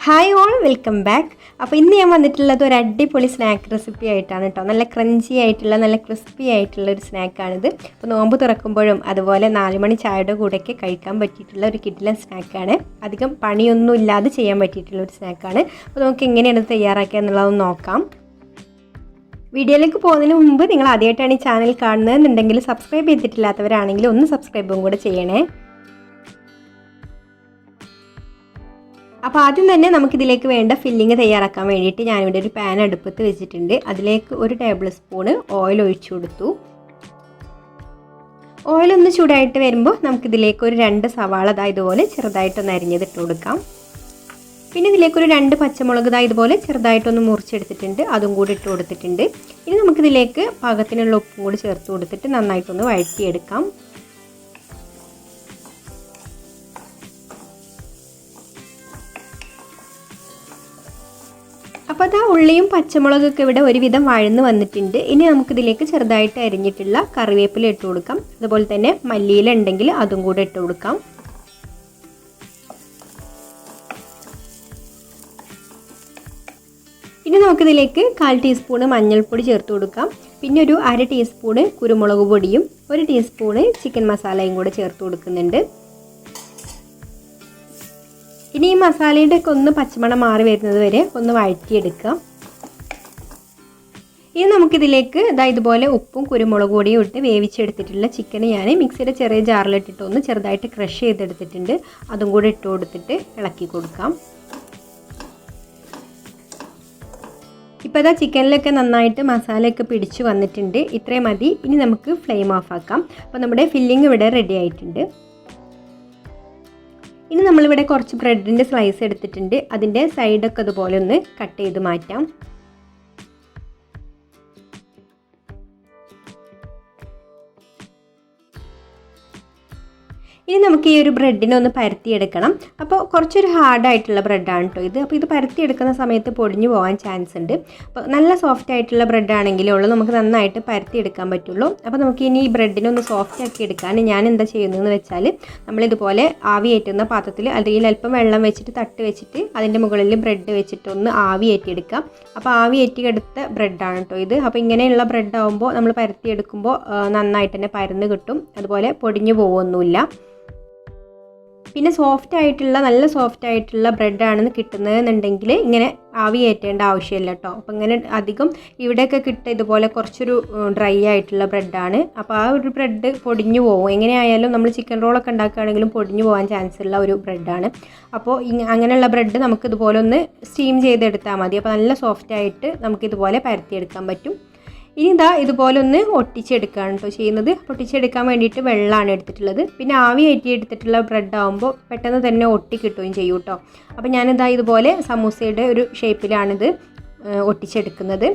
Hi all, welcome back. അപ്പോൾ ഇന്ന് ഞാൻ വന്നിട്ടുള്ളത് ഒരു അടിപൊളി സ്നാക്ക് റെസിപ്പി ആയിട്ടാണ് കേട്ടോ. നല്ല ക്രഞ്ചി ആയിട്ടുള്ള നല്ല ക്രിസ്പി ആയിട്ടുള്ള ഒരു സ്നാക്കാണിത്. അപ്പോൾ നോമ്പ് തുറക്കുമ്പോഴും അതുപോലെ 4 മണി ചായയുടെ കൂടെയൊക്കെ കഴിക്കാൻ പറ്റിയിട്ടുള്ള ഒരു കിഡിലൻ സ്നാക്കാണ്. അധികം പണിയൊന്നും ഇല്ലാതെ ചെയ്യാൻ പറ്റിയിട്ടുള്ള ഒരു സ്നാക്കാണ്. അപ്പോൾ നമുക്ക് എങ്ങനെയാണ് തയ്യാറാക്കുക എന്നുള്ളതൊന്ന് നോക്കാം. വീഡിയോയിലേക്ക് പോകുന്നതിന് മുമ്പ് നിങ്ങൾ ആദ്യമായിട്ടാണ് ഈ ചാനൽ കാണുന്നതെന്നുണ്ടെങ്കിൽ സബ്സ്ക്രൈബ് ചെയ്തിട്ടില്ലാത്തവരാണെങ്കിൽ ഒന്ന് സബ്സ്ക്രൈബും കൂടെ ചെയ്യണേ. അപ്പോൾ ആദ്യം തന്നെ നമുക്കിതിലേക്ക് വേണ്ട ഫില്ലിങ് തയ്യാറാക്കാൻ വേണ്ടിയിട്ട് ഞാനിവിടെ ഒരു പാൻ അടുപ്പത്ത് വെച്ചിട്ടുണ്ട്. അതിലേക്ക് 1 ടേബിൾ സ്പൂണ് ഓയിൽ ഒഴിച്ചു കൊടുത്തു. ഓയിലൊന്ന് ചൂടായിട്ട് വരുമ്പോൾ നമുക്കിതിലേക്ക് ഒരു 2 സവാള ഇതുപോലെ ചെറുതായിട്ടൊന്ന് അരിഞ്ഞതിട്ട് കൊടുക്കാം. പിന്നെ ഇതിലേക്ക് ഒരു 2 പച്ചമുളക് ഇതുപോലെ ചെറുതായിട്ടൊന്ന് മുറിച്ചെടുത്തിട്ടുണ്ട്, അതും കൂടി ഇട്ട് കൊടുത്തിട്ടുണ്ട്. ഇനി നമുക്കിതിലേക്ക് പാകത്തിനുള്ള ഉപ്പും കൂടി ചേർത്ത് കൊടുത്തിട്ട് നന്നായിട്ടൊന്ന് വഴറ്റിയെടുക്കാം. അപ്പോൾ അത് ഉള്ളിയും പച്ചമുളകൊക്കെ ഇവിടെ ഒരുവിധം വഴന്ന് വന്നിട്ടുണ്ട്. ഇനി നമുക്കിതിലേക്ക് ചെറുതായിട്ട് അരിഞ്ഞിട്ടുള്ള കറിവേപ്പില ഇട്ട് കൊടുക്കാം. അതുപോലെ തന്നെ മല്ലിയില ഉണ്ടെങ്കിൽ അതും കൂടെ ഇട്ട് കൊടുക്കാം. ഇനി നമുക്കിതിലേക്ക് 1/4 ടീസ്പൂണ് മഞ്ഞൾപ്പൊടി ചേർത്ത് കൊടുക്കാം. പിന്നെ ഒരു 1/2 ടീസ്പൂണ് കുരുമുളക് പൊടിയും 1 ടീസ്പൂണ് ചിക്കൻ മസാലയും കൂടെ ചേർത്ത് കൊടുക്കുന്നുണ്ട്. ഇനി ഈ മസാലയുടെ ഒക്കെ ഒന്ന് പച്ചമണം മാറി വരുന്നത് വരെ ഒന്ന് വഴറ്റിയെടുക്കാം. ഇനി നമുക്കിതിലേക്ക് ഇതുപോലെ ഉപ്പും കുരുമുളക് പൊടിയും ഇട്ട് വേവിച്ചെടുത്തിട്ടുള്ള ചിക്കൻ ഞാൻ മിക്സിയുടെ ചെറിയ ജാറിലിട്ടിട്ട് ഒന്ന് ചെറുതായിട്ട് ക്രഷ് ചെയ്തെടുത്തിട്ടുണ്ട്, അതും കൂടി ഇട്ട് കൊടുത്തിട്ട് ഇളക്കി കൊടുക്കാം. ഇപ്പോൾ ചിക്കനിലൊക്കെ നന്നായിട്ട് മസാലയൊക്കെ പിടിച്ച് വന്നിട്ടുണ്ട്. ഇത്രയും മതി. ഇനി നമുക്ക് ഫ്ലെയിം ഓഫ് ആക്കാം. അപ്പോൾ നമ്മുടെ ഫില്ലിംഗ് ഇവിടെ റെഡി ആയിട്ടുണ്ട്. ഇനി നമ്മളിവിടെ കുറച്ച് ബ്രെഡിൻ്റെ സ്ലൈസ് എടുത്തിട്ടുണ്ട്. അതിൻ്റെ സൈഡൊക്കെ അതുപോലെ ഒന്ന് കട്ട് ചെയ്ത് മാറ്റാം. ഇനി നമുക്ക് ഈ ഒരു ബ്രെഡിനെ ഒന്ന് പരത്തിയെടുക്കണം. അപ്പോൾ കുറച്ചൊരു ഹാർഡായിട്ടുള്ള ബ്രെഡാണ് കേട്ടോ ഇത്. അപ്പോൾ ഇത് പരത്തിയെടുക്കുന്ന സമയത്ത് പൊടിഞ്ഞു പോകാൻ ചാൻസ് ഉണ്ട്. അപ്പോൾ നല്ല സോഫ്റ്റ് ആയിട്ടുള്ള ബ്രെഡാണെങ്കിലേ ഉള്ളൂ നമുക്ക് നന്നായിട്ട് പരത്തിയെടുക്കാൻ പറ്റുള്ളൂ. അപ്പോൾ നമുക്ക് ഇനി ഈ ബ്രെഡിനെ ഒന്ന് സോഫ്റ്റ് ആക്കി എടുക്കാൻ ഞാൻ എന്താ ചെയ്യുന്നതെന്ന് വെച്ചാൽ, നമ്മളിതുപോലെ ആവി കയറ്റുന്ന പാത്രത്തിൽ അതിൽ അല്പം വെള്ളം വെച്ചിട്ട് തട്ട് വെച്ചിട്ട് അതിൻ്റെ മുകളിൽ ബ്രെഡ് വെച്ചിട്ട് ഒന്ന് ആവി കയറ്റിയെടുക്കാം. അപ്പോൾ ആവി കയറ്റിയെടുത്ത ബ്രെഡാണ് കേട്ടോ ഇത്. അപ്പോൾ ഇങ്ങനെയുള്ള ബ്രെഡ് ആകുമ്പോൾ നമ്മൾ പരത്തിയെടുക്കുമ്പോൾ നന്നായിട്ട് തന്നെ പരന്ന് കിട്ടും, അതുപോലെ പൊടിഞ്ഞു പോകുമൊന്നുമില്ല. പിന്നെ നല്ല സോഫ്റ്റ് ആയിട്ടുള്ള ബ്രെഡാണെന്ന് കിട്ടുന്നതെന്നുണ്ടെങ്കിൽ ഇങ്ങനെ ആവി കയറ്റേണ്ട ആവശ്യമില്ല കേട്ടോ. അപ്പോൾ ഇങ്ങനെ അധികം ഇവിടെയൊക്കെ കിട്ടുക ഇതുപോലെ കുറച്ചൊരു ഡ്രൈ ആയിട്ടുള്ള ബ്രെഡാണ്. അപ്പോൾ ആ ഒരു ബ്രെഡ് പൊടിഞ്ഞു പോകും. എങ്ങനെയായാലും നമ്മൾ ചിക്കൻ റോളൊക്കെ ഉണ്ടാക്കുകയാണെങ്കിലും പൊടിഞ്ഞു പോകാൻ ചാൻസ് ഉള്ള ഒരു ബ്രെഡാണ്. അപ്പോൾ അങ്ങനെയുള്ള ബ്രെഡ് നമുക്ക് ഇതുപോലെ ഒന്ന് സ്റ്റീം ചെയ്തെടുത്താൽ മതി. അപ്പോൾ നല്ല സോഫ്റ്റായിട്ട് നമുക്കിതുപോലെ പരത്തിയെടുക്കാൻ പറ്റും. ഇനി ഇതുപോലെ ഒന്ന് ഒട്ടിച്ചെടുക്കുകയാണ് കേട്ടോ ചെയ്യുന്നത്. ഒട്ടിച്ചെടുക്കാൻ വേണ്ടിയിട്ട് വെള്ളമാണ് എടുത്തിട്ടുള്ളത്. പിന്നെ ആവി കയറ്റി എടുത്തിട്ടുള്ള ബ്രെഡ് ആകുമ്പോൾ പെട്ടെന്ന് തന്നെ ഒട്ടി കിട്ടുകയും ചെയ്യും കേട്ടോ. അപ്പോൾ ഇതുപോലെ സമൂസയുടെ ഒരു ഷേപ്പിലാണിത് ഒട്ടിച്ചെടുക്കുന്നത്.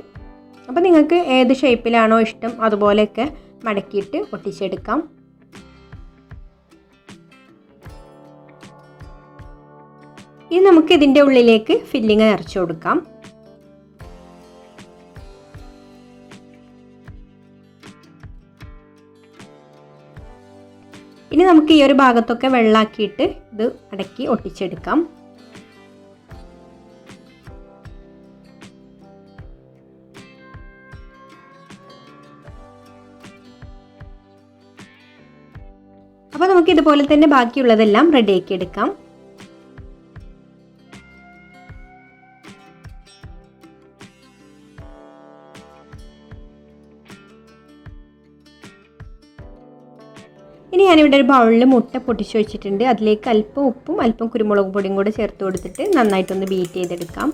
അപ്പോൾ നിങ്ങൾക്ക് ഏത് ഷേപ്പിലാണോ ഇഷ്ടം അതുപോലെയൊക്കെ മടക്കിയിട്ട് ഒട്ടിച്ചെടുക്കാം. ഇനി നമുക്ക് ഇതിൻ്റെ ഉള്ളിലേക്ക് ഫില്ലിങ് നിറച്ച് കൊടുക്കാം. ഇനി നമുക്ക് ഈ ഒരു ഭാഗത്തൊക്കെ വെള്ളമാക്കിയിട്ട് ഇത് അടക്കി ഒട്ടിച്ചെടുക്കാം. അപ്പോൾ നമുക്ക് ഇതുപോലെ തന്നെ ബാക്കിയുള്ളതെല്ലാം റെഡിയാക്കി എടുക്കാം. ഇനി ഞാനിവിടെ ഒരു ബൗളിൽ മുട്ട പൊട്ടിച്ച് വെച്ചിട്ടുണ്ട്. അതിലേക്ക് അല്പം ഉപ്പും അല്പം കുരുമുളക് പൊടിയും കൂടെ ചേർത്ത് കൊടുത്തിട്ട് നന്നായിട്ടൊന്ന് ബീറ്റ് ചെയ്തെടുക്കാം.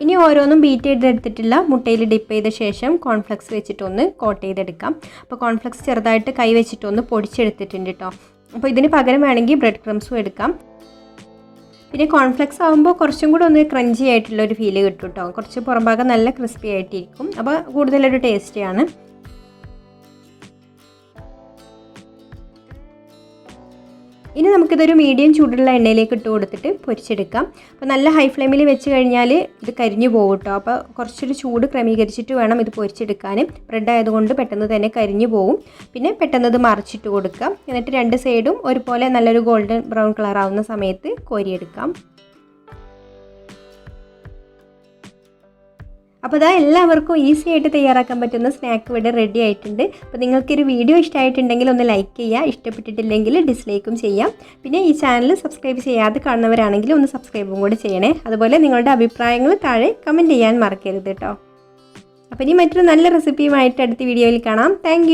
ഇനി ഓരോന്നും ബീറ്റ് ചെയ്തെടുത്തിട്ടുള്ള മുട്ടയിൽ ഡിപ്പ് ചെയ്ത ശേഷം കോൺഫ്ലെക്സ് വെച്ചിട്ടൊന്ന് കോട്ട് ചെയ്തെടുക്കാം. അപ്പോൾ കോൺഫ്ലെക്സ് ചെറുതായിട്ട് കൈ വെച്ചിട്ടൊന്ന് പൊടിച്ചെടുത്തിട്ടുണ്ട് കേട്ടോ. അപ്പോൾ ഇതിന് പകരം വേണമെങ്കിൽ ബ്രെഡ് ക്രംസും എടുക്കാം. പിന്നെ കോൺഫ്ലെക്സ് ആകുമ്പോൾ കുറച്ചും കൂടെ ഒന്ന് ക്രഞ്ചി ആയിട്ടുള്ളൊരു ഫീല് കിട്ടും കേട്ടോ. കുറച്ച് പുറം ഭാഗം നല്ല ക്രിസ്പി ആയിട്ടിരിക്കും. അപ്പോൾ കൂടുതലൊരു ടേസ്റ്റിയാണ്. ഇനി നമുക്കിതൊരു മീഡിയം ചൂടുള്ള എണ്ണയിലേക്ക് ഇട്ട് കൊടുത്തിട്ട് പൊരിച്ചെടുക്കാം. അപ്പോൾ നല്ല ഹൈ ഫ്ലെയിമിൽ വെച്ച് കഴിഞ്ഞാൽ ഇത് കരിഞ്ഞു പോകും കേട്ടോ. അപ്പോൾ കുറച്ചൊരു ചൂട് ക്രമീകരിച്ചിട്ട് വേണം ഇത് പൊരിച്ചെടുക്കാൻ. ബ്രെഡ് ആയതുകൊണ്ട് പെട്ടെന്ന് തന്നെ കരിഞ്ഞു പോകും. പിന്നെ പെട്ടെന്ന് ഇത് മറിച്ചിട്ട് കൊടുക്കാം. എന്നിട്ട് രണ്ട് സൈഡും ഒരുപോലെ നല്ലൊരു ഗോൾഡൻ ബ്രൗൺ കളർ ആവുന്ന സമയത്ത് കോരിയെടുക്കാം. അപ്പോൾ ഇതാ എല്ലാവർക്കും ഈസി ആയിട്ട് തയ്യാറാക്കാൻ പറ്റുന്ന സ്നാക്ക് ഇവിടെ റെഡി ആയിട്ടുണ്ട്. അപ്പോൾ നിങ്ങൾക്കൊരു വീഡിയോ ഇഷ്ടമായിട്ടുണ്ടെങ്കിൽ ഒന്ന് ലൈക്ക് ചെയ്യുക, ഇഷ്ടപ്പെട്ടിട്ടില്ലെങ്കിൽ ഡിസ്ലൈക്കും ചെയ്യാം. പിന്നെ ഈ ചാനൽ സബ്സ്ക്രൈബ് ചെയ്യാതെ കാണുന്നവരാണെങ്കിൽ ഒന്ന് സബ്സ്ക്രൈബും കൂടെ ചെയ്യണേ. അതുപോലെ നിങ്ങളുടെ അഭിപ്രായങ്ങൾ താഴെ കമൻറ്റ് ചെയ്യാൻ മറക്കരുത് കേട്ടോ. അപ്പോൾ ഇനി മറ്റൊരു നല്ല റെസിപ്പിയുമായിട്ട് അടുത്ത വീഡിയോയിൽ കാണാം. താങ്ക്